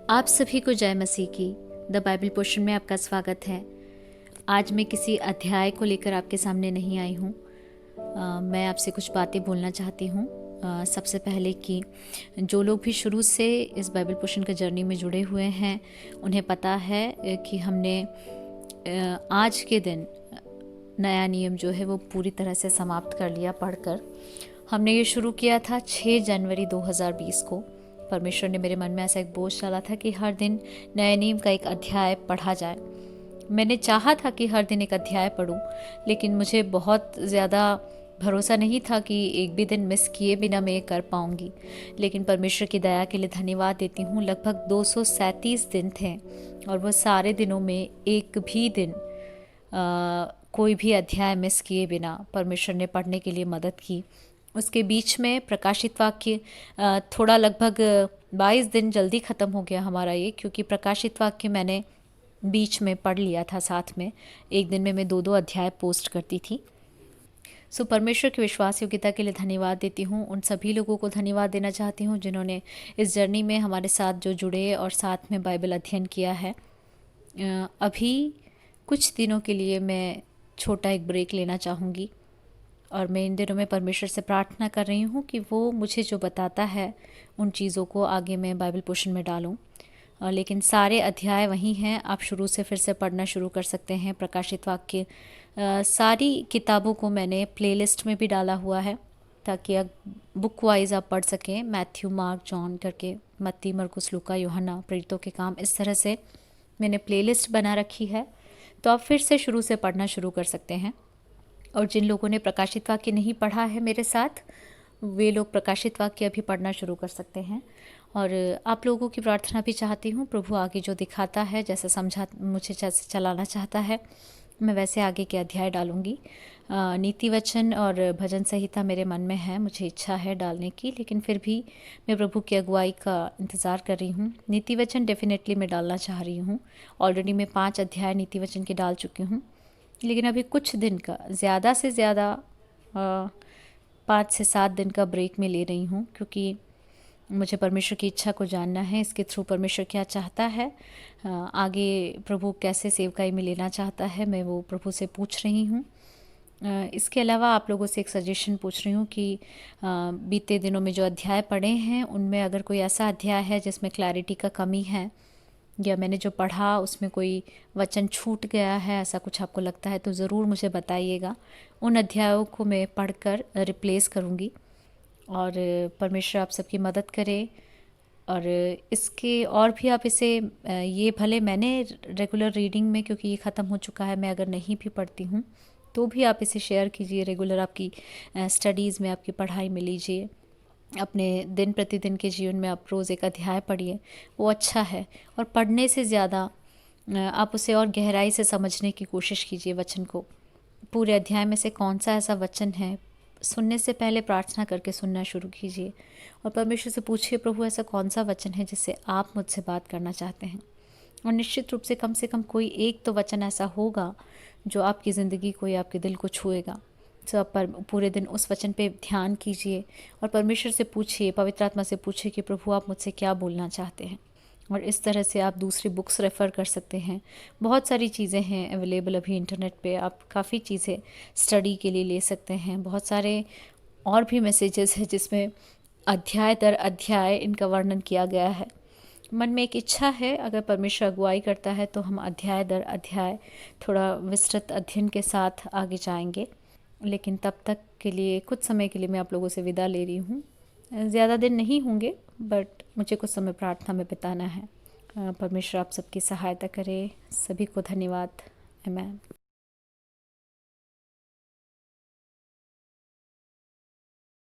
आप सभी को जय मसीह की। द बाइबल पोर्शन में आपका स्वागत है। आज मैं किसी अध्याय को लेकर आपके सामने नहीं आई हूँ। मैं आपसे कुछ बातें बोलना चाहती हूँ। सबसे पहले कि जो लोग भी शुरू से इस बाइबल पोर्शन के जर्नी में जुड़े हुए हैं उन्हें पता है कि हमने आज के दिन नया नियम जो है वो पूरी तरह से समाप्त कर लिया पढ़कर। हमने ये शुरू किया था 6 जनवरी 2020 को। परमेश्वर ने मेरे मन में ऐसा एक बोझ डाला था कि हर दिन नए नियम का एक अध्याय पढ़ा जाए। मैंने चाहा था कि हर दिन एक अध्याय पढूं, लेकिन मुझे बहुत ज़्यादा भरोसा नहीं था कि एक भी दिन मिस किए बिना मैं ये कर पाऊंगी। लेकिन परमेश्वर की दया के लिए धन्यवाद देती हूँ। लगभग 237 दिन थे और वो सारे दिनों में एक भी दिन कोई भी अध्याय मिस किए बिना परमेश्वर ने पढ़ने के लिए मदद की। उसके बीच में प्रकाशित वाक्य थोड़ा लगभग 22 दिन जल्दी ख़त्म हो गया हमारा ये, क्योंकि प्रकाशित वाक्य मैंने बीच में पढ़ लिया था साथ में। एक दिन में मैं 2-2 अध्याय पोस्ट करती थी। सो परमेश्वर की विश्वास योग्यता के लिए धन्यवाद देती हूँ। उन सभी लोगों को धन्यवाद देना चाहती हूँ जिन्होंने इस जर्नी में हमारे साथ जो जुड़े और साथ में बाइबल अध्ययन किया है। अभी कुछ दिनों के लिए मैं छोटा एक ब्रेक लेना चाहूँगी और मैं इन दिनों में परमेश्वर से प्रार्थना कर रही हूँ कि वो मुझे जो बताता है उन चीज़ों को आगे मैं बाइबल पोर्शन में डालूँ। लेकिन सारे अध्याय वही हैं। आप शुरू से फिर से पढ़ना शुरू कर सकते हैं। प्रकाशित वाक्य सारी किताबों को मैंने प्लेलिस्ट में भी डाला हुआ है ताकि आप बुक वाइज आप पढ़ सकें। मैथ्यू, मार्क, जॉन करके, मत्ती, मरकुस, लूका, यूहन्ना, प्रेरितों के काम, इस तरह से मैंने प्लेलिस्ट बना रखी है। तो आप फिर से शुरू से पढ़ना शुरू कर सकते हैं। और जिन लोगों ने प्रकाशित वाक्य नहीं पढ़ा है मेरे साथ, वे लोग प्रकाशित वाक्य अभी पढ़ना शुरू कर सकते हैं। और आप लोगों की प्रार्थना भी चाहती हूँ। प्रभु आगे जो दिखाता है, जैसे समझा मुझे जैसे चलाना चाहता है, मैं वैसे आगे के अध्याय डालूँगी। नीति वचन और भजन संहिता मेरे मन में है, मुझे इच्छा है डालने की, लेकिन फिर भी मैं प्रभु की अगुवाई का इंतज़ार कर रही हूँ। नीति वचन डेफिनेटली मैं डालना चाह रही हूँ। ऑलरेडी मैं 5 अध्याय नीति वचन के डाल चुकी हूँ, लेकिन अभी कुछ दिन का, ज़्यादा से ज़्यादा 5 से 7 दिन का ब्रेक मैं ले रही हूँ, क्योंकि मुझे परमेश्वर की इच्छा को जानना है। इसके थ्रू परमेश्वर क्या चाहता है, आगे प्रभु कैसे सेवकाई में लेना चाहता है, मैं वो प्रभु से पूछ रही हूँ। इसके अलावा आप लोगों से एक सजेशन पूछ रही हूँ कि बीते दिनों में जो अध्याय पढ़े हैं उनमें अगर कोई ऐसा अध्याय है जिसमें क्लैरिटी का कमी है, या मैंने जो पढ़ा उसमें कोई वचन छूट गया है, ऐसा कुछ आपको लगता है तो ज़रूर मुझे बताइएगा। उन अध्यायों को मैं पढ़कर रिप्लेस करूँगी और परमेश्वर आप सबकी मदद करे। और इसके और भी आप इसे ये भले मैंने रेगुलर रीडिंग में, क्योंकि ये ख़त्म हो चुका है, मैं अगर नहीं भी पढ़ती हूँ तो भी आप इसे शेयर कीजिए। रेगुलर आपकी स्टडीज़ में, आपकी पढ़ाई में लीजिए। अपने दिन प्रतिदिन के जीवन में आप रोज़ एक अध्याय पढ़िए, वो अच्छा है। और पढ़ने से ज़्यादा आप उसे और गहराई से समझने की कोशिश कीजिए वचन को। पूरे अध्याय में से कौन सा ऐसा वचन है, सुनने से पहले प्रार्थना करके सुनना शुरू कीजिए और परमेश्वर से पूछिए, प्रभु ऐसा कौन सा वचन है जिससे आप मुझसे बात करना चाहते हैं। और निश्चित रूप से कम कोई एक तो वचन ऐसा होगा जो आपकी ज़िंदगी को या आपके दिल को छुएगा। तो आप पूरे दिन उस वचन पे ध्यान कीजिए और परमेश्वर से पूछिए, पवित्र आत्मा से पूछिए कि प्रभु आप मुझसे क्या बोलना चाहते हैं। और इस तरह से आप दूसरी बुक्स रेफ़र कर सकते हैं। बहुत सारी चीज़ें हैं अवेलेबल अभी इंटरनेट पे, आप काफ़ी चीज़ें स्टडी के लिए ले सकते हैं। बहुत सारे और भी मैसेजेस हैं जिसमें अध्याय दर अध्याय इनका वर्णन किया गया है। मन में एक इच्छा है, अगर परमेश्वर अगुवाई करता है तो हम अध्याय दर अध्याय थोड़ा विस्तृत अध्ययन के साथ आगे जाएंगे। लेकिन तब तक के लिए, कुछ समय के लिए मैं आप लोगों से विदा ले रही हूँ। ज़्यादा दिन नहीं होंगे, बट मुझे कुछ समय प्रार्थना में बिताना है। परमेश्वर आप सबकी सहायता करे। सभी को धन्यवाद। आमीन।